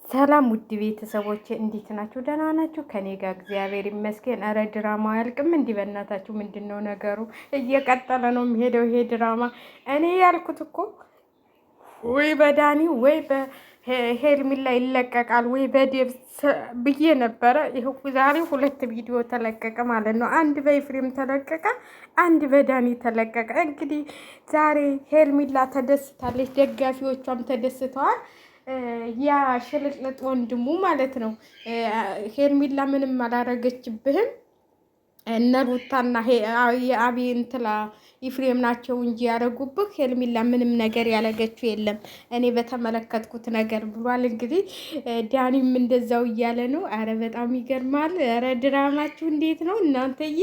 ሰላም ውድ ቤተሰቦቼ እንዴት ናችሁ? ደህና ናችሁ? ከኔ ጋር እግዚአብሔር ይመስገን። እረ ድራማ አያልቅም። እንዲህ በእናታችሁ ምንድን ነው ነገሩ? እየቀጠለ ነው የሚሄደው ይሄ ድራማ። እኔ ያልኩት እኮ ወይ በዳኒ ወይ በሄርሜላ ይለቀቃል ወይ በዴቭ ብዬ ነበረ። ይኸው ዛሬ ሁለት ቪዲዮ ተለቀቀ ማለት ነው። አንድ በኤፍሬም ተለቀቀ፣ አንድ በዳኒ ተለቀቀ። እንግዲህ ዛሬ ሄርሜላ ተደስታለች፣ ደጋፊዎቿም ተደስተዋል። ያ ሽልጥልጥ ወንድሙ ማለት ነው። ሄርሜላ ምንም አላረገችብህም። እነ ሩታና የአቢ እንትላ ኢፍሬም ናቸው እንጂ ያደረጉብህ። ሄርሜላ ምንም ነገር ያለገችው የለም እኔ በተመለከትኩት ነገር ብሏል። እንግዲህ ዳኒም እንደዛው እያለ ነው። አረ በጣም ይገርማል። አረ ድራማችሁ እንዴት ነው እናንተዬ?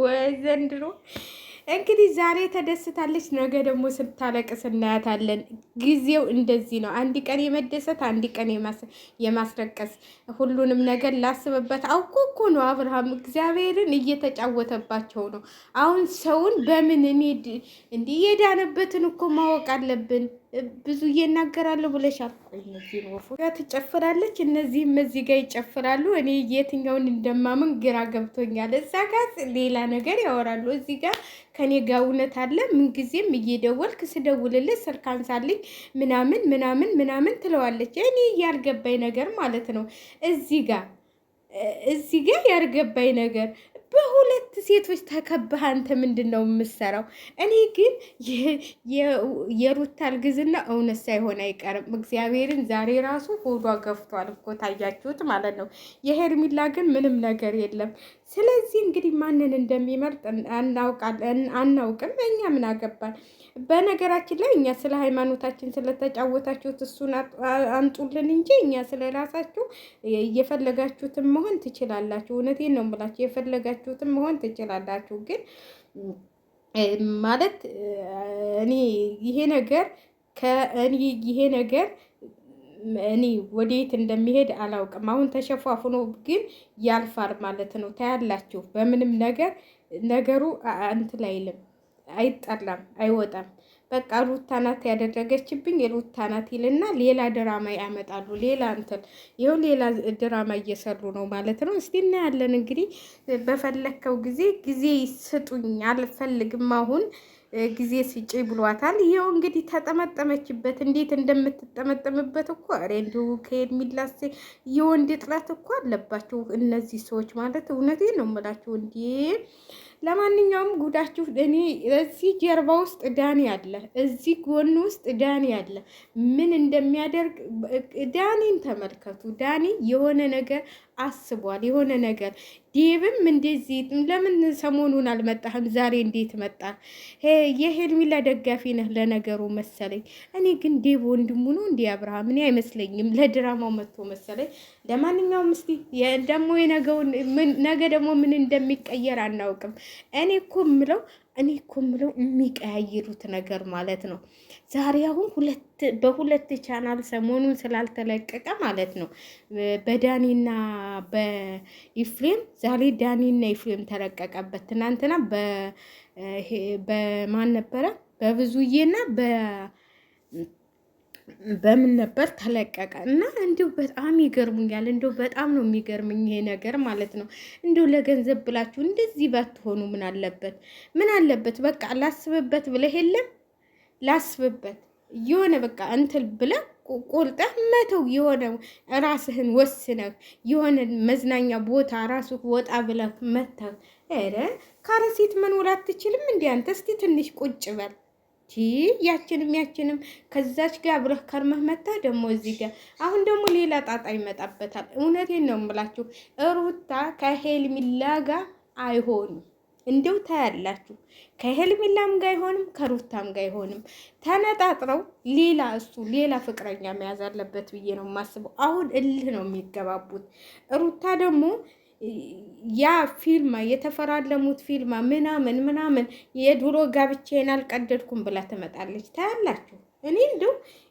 ወይ ዘንድሮ እንግዲህ ዛሬ ተደስታለች፣ ነገ ደግሞ ስታለቅስ እናያታለን። ጊዜው እንደዚህ ነው። አንድ ቀን የመደሰት አንድ ቀን የማስለቀስ ሁሉንም ነገር ላስብበት። አውቆ እኮ ነው አብርሃም እግዚአብሔርን እየተጫወተባቸው ነው። አሁን ሰውን በምን እንዲህ የዳነበትን እኮ ማወቅ አለብን። ብዙ እየናገራለሁ ብለሻል። እነዚህ ወፎ ጋር ትጨፍራለች፣ እነዚህም እዚህ ጋር ይጨፍራሉ። እኔ የትኛውን እንደማምን ግራ ገብቶኛል። እዛ ጋር ሌላ ነገር ያወራሉ፣ እዚህ ጋር ከኔ ጋር እውነት አለ። ምንጊዜም እየደወልክ ስደውልልህ ስልክ አንሳልኝ ምናምን ምናምን ምናምን ትለዋለች። እኔ ያልገባኝ ነገር ማለት ነው እዚህ ጋር ያልገባኝ ነገር በሁለት ሴቶች ተከበህ አንተ ምንድን ነው የምትሰራው? እኔ ግን የሩታ እርግዝና እውነት ሳይሆን አይቀርም። እግዚአብሔርን ዛሬ ራሱ ሆዷ ገፍቷል እኮ ታያችሁት ማለት ነው። የሄርሜላ ግን ምንም ነገር የለም። ስለዚህ እንግዲህ ማንን እንደሚመርጥ አናውቅም። እኛ ምን አገባን? በነገራችን ላይ እኛ ስለ ሃይማኖታችን ስለተጫወታችሁት እሱን አንጡልን እንጂ እኛ ስለ ራሳችሁ እየፈለጋችሁትን መሆን ትችላላችሁ። እውነቴን ነው የምላችሁ፣ የፈለጋችሁትን መሆን ትችላላችሁ። ግን ማለት እኔ ይሄ ነገር እኔ ወዴት እንደሚሄድ አላውቅም። አሁን ተሸፋፍኖ ግን ያልፋል ማለት ነው። ታያላችሁ። በምንም ነገሩ እንትን አይልም፣ አይጠላም፣ አይወጣም። በቃ ሩታ ናት ያደረገችብኝ፣ ሩታ ናት ይልና ሌላ ድራማ ያመጣሉ። ሌላ እንትን ይኸው ሌላ ድራማ እየሰሩ ነው ማለት ነው። እስቲ እናያለን እንግዲህ። በፈለከው ጊዜ ስጡኝ፣ አልፈልግም አሁን ጊዜ ስጪ ብሏታል። ይኸው እንግዲህ ተጠመጠመችበት። እንዴት እንደምትጠመጠምበት እኮ ኧረ እንዲሁ ከሄርሜላስ የወንድ ጥላት እኮ አለባቸው እነዚህ ሰዎች ማለት እውነቴን ነው የምላችሁ እንዴ። ለማንኛውም ጉዳችሁ እኔ እዚህ ጀርባ ውስጥ ዳኒ አለ፣ እዚህ ጎን ውስጥ ዳኒ አለ። ምን እንደሚያደርግ ዳኒን ተመልከቱ። ዳኒ የሆነ ነገር አስቧል፣ የሆነ ነገር። ዴብም እንደዚህ ለምን ሰሞኑን አልመጣህም? ዛሬ እንዴት መጣ? የሄርሜላ ደጋፊ ነህ ለነገሩ መሰለኝ። እኔ ግን ዴብ ወንድሙ ነው እንዲ አብርሃም፣ እኔ አይመስለኝም። ለድራማው መጥቶ መሰለኝ። ለማንኛውም እስቲ ደግሞ ነገ ደግሞ ምን እንደሚቀየር አናውቅም። እኔ እኮ የምለው የሚቀያይሩት ነገር ማለት ነው። ዛሬ አሁን በሁለት ቻናል ሰሞኑን ስላልተለቀቀ ማለት ነው በዳኒና በኢፍሬም ዛሬ ዳኒና ኢፍሬም ተለቀቀበት። ትናንትና በማን ነበረ? በብዙዬና በምን ነበር ተለቀቀ። እና እንዲሁ በጣም ይገርሙኛል። እንዲሁ በጣም ነው የሚገርምኝ ይሄ ነገር ማለት ነው። እንዲሁ ለገንዘብ ብላችሁ እንደዚህ ባትሆኑ ምን አለበት? በቃ ላስብበት ብለህ የለም ላስብበት የሆነ በቃ እንትን ብለህ ቆርጠህ መተው፣ የሆነ ራስህን ወስነህ የሆነ መዝናኛ ቦታ ራስህ ወጣ ብለህ መተህ። ኧረ ካረሴት መኖር አትችልም እንዴ አንተ? እስቲ ትንሽ ቁጭ በል። ያችንም ከዛች ጋር አብረህ ከርመህ መታ ደግሞ እዚህ ጋር አሁን ደግሞ ሌላ ጣጣ ይመጣበታል። እውነቴን ነው የምላችሁ ሩታ ከሄርሜላ ጋር አይሆኑም። እንደው ታያላችሁ። ከሄርሜላም ጋር አይሆንም፣ ከሩታም ጋር አይሆንም። ተነጣጥረው ሌላ ፍቅረኛ መያዝ አለበት ብዬ ነው የማስበው። አሁን እልህ ነው የሚገባቡት። ሩታ ደግሞ ያ ፊልማ የተፈራለሙት ፊልማ ምናምን የድሮ ጋብቻዬን አልቀደድኩም ብላ ትመጣለች። ታያላችሁ።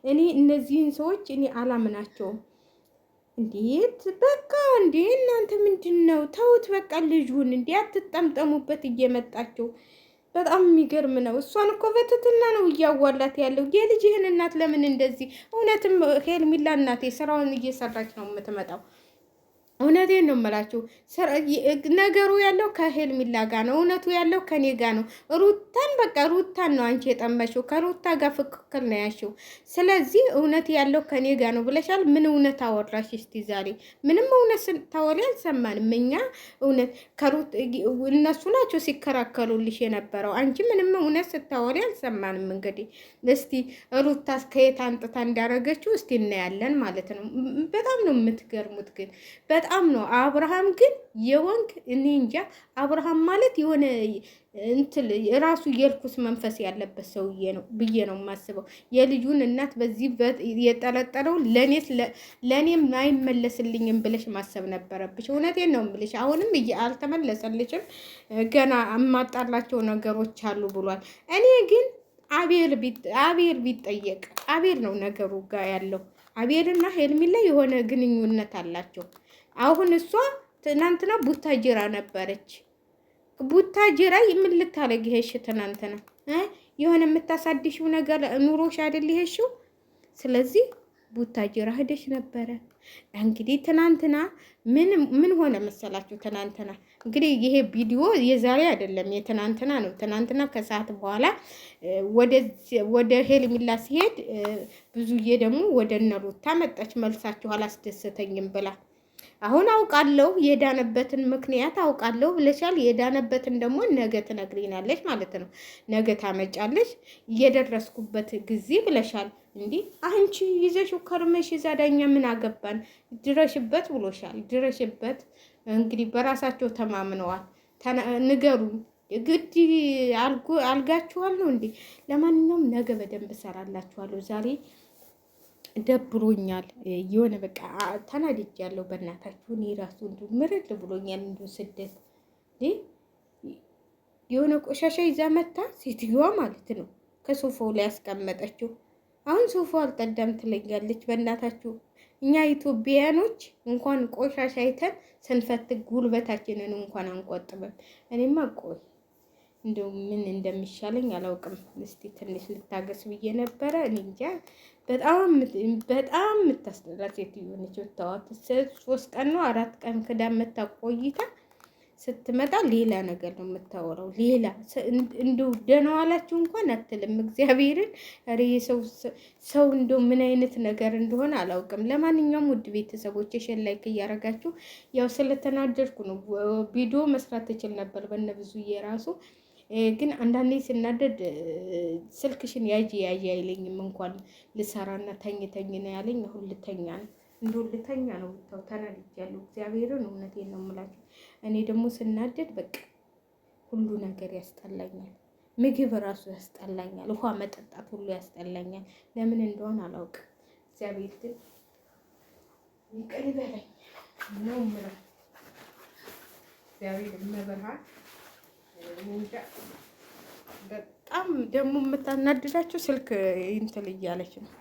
እኔ እነዚህን ሰዎች እኔ አላምናቸውም። እንዴት በቃ እንዴ እናንተ ምንድን ነው? ተውት በቃ ልጁን እንዴ አትጠምጠሙበት እየመጣችሁ በጣም የሚገርም ነው። እሷን እኮ በትትና ነው እያዋላት ያለው። የልጅህን እናት ለምን እንደዚህ? እውነትም ሄርሜላ እናቴ ስራውን እየሰራች ነው የምትመጣው። እውነቴን ነው የምላችሁ። ነገሩ ያለው ከሄርሜላ ጋር ነው። እውነቱ ያለው ከኔ ጋር ነው። ሩታን በቃ ሩታን ነው አንቺ የጠመሽው። ከሩታ ጋር ፍክክል ነው ያልሽው። ስለዚህ እውነት ያለው ከኔ ጋር ነው ብለሻል። ምን እውነት አወራሽ እስቲ ዛሬ? ምንም እውነት ስታወሪ አልሰማንም እኛ። እውነት እነሱ ናቸው ሲከራከሉልሽ የነበረው። አንቺ ምንም እውነት ስታወሪ አልሰማንም። እንግዲህ እስቲ ሩታ ከየት አንጥታ እንዳረገችው እስቲ እናያለን ማለት ነው። በጣም ነው የምትገርሙት ግን በጣም ነው። አብርሃም ግን የወንክ እኔ እንጃ። አብርሃም ማለት የሆነ እንትን ራሱ የርኩስ መንፈስ ያለበት ሰውዬ ነው ብዬ ነው የማስበው። የልጁን እናት በዚህ የጠረጠረው ለእኔም አይመለስልኝም ብለሽ ማሰብ ነበረብሽ። እውነቴን ነው የምልሽ። አሁንም አልተመለሰልሽም። ገና የማጣላቸው ነገሮች አሉ ብሏል። እኔ ግን አቤል ቢጠየቅ አቤል ነው ነገሩ ጋር ያለው። አቤልና ሄርሜላ የሆነ ግንኙነት አላቸው። አሁን እሷ ትናንትና ቡታጅራ ነበረች። ቡታጅራ ምን ልታረግ ይሄሽ? ትናንትና የሆነ የምታሳድሽው ነገር ኑሮሽ አይደል ይሄሽው? ስለዚህ ቡታጅራ ሄደሽ ነበረ። እንግዲህ ትናንትና ምን ሆነ መሰላችሁ? ትናንትና እንግዲህ ይሄ ቪዲዮ የዛሬ አይደለም የትናንትና ነው። ትናንትና ከሰዓት በኋላ ወደ ሄርሜላ ሲሄድ ብዙዬ ደግሞ ወደ እነ ሩታ መጣች። መልሳችሁ አላስደሰተኝም ብላ አሁን አውቃለሁ የዳነበትን ምክንያት አውቃለሁ ብለሻል። የዳነበትን ደግሞ ነገ ትነግሪናለሽ ማለት ነው። ነገ ታመጫለሽ እየደረስኩበት ጊዜ ብለሻል። እንዲህ አንቺ ይዘሽው ከርመሽ ይዛ ዳኛ ምን አገባን? ድረሽበት ብሎሻል። ድረሽበት። እንግዲህ በራሳቸው ተማምነዋል። ንገሩን። ግድ አልጋችኋለሁ እንዴ? ለማንኛውም ነገ በደንብ እሰራላችኋለሁ። ዛሬ ደብሮኛል። የሆነ በቃ ተናድጃለሁ። በእናታችሁ እኔ ራሱ እንዲሁ ምርር ብሎኛል። እንዲሁ ስደት የሆነ ቆሻሻ ይዛ መታ ሴትዮዋ ማለት ነው ከሶፋው ላይ ያስቀመጠችው። አሁን ሶፋው አልጠዳም ትለኛለች። በእናታችሁ እኛ ኢትዮጵያኖች እንኳን ቆሻሻ አይተን ስንፈትግ ጉልበታችንን እንኳን አንቆጥብም። እኔማ ቆይ እንደው ምን እንደሚሻለኝ አላውቅም። እስቲ ትንሽ ልታገስ ብዬ ነበረ። እኔ እንጃ። በጣም የምታስጠላ ሴትዮ ነች። ብታዋት 3 ቀን ነው 4 ቀን ክዳ መታ ቆይታ ስትመጣ ሌላ ነገር ነው የምታወራው። ሌላ እንደው ደህና ዋላችሁ እንኳን አትልም። እግዚአብሔርን ኧረ ሰው እንደው ምን አይነት ነገር እንደሆነ አላውቅም። ለማንኛውም ውድ ቤተሰቦች ሼር ላይክ እያደረጋችሁ ያው ስለተናደድኩ ነው። ቪዲዮ መስራት ትችል ነበር በእነ ብዙዬ ራሱ ግን አንዳንዴ ስናደድ ስልክሽን ያጂ አይለኝም። እንኳን ልሰራና ተኝ ነው ያለኝ። አሁን ልተኛ ነው እንደው ልተኛ ነው። ብታው ተናድጃለሁ። እግዚአብሔርን እውነቴን ነው የምላችሁ። እኔ ደግሞ ስናደድ በቃ ሁሉ ነገር ያስጠላኛል። ምግብ ራሱ ያስጠላኛል። ውሃ መጠጣት ሁሉ ያስጠላኛል። ለምን እንደሆነ አላውቅም። እግዚአብሔር ግን ይቅር ይበለኝ ነው የምለው። እግዚአብሔር ይመበርሃል። በጣም ደግሞ የምታናድዳቸው ስልክ እንትን እያለች ነው።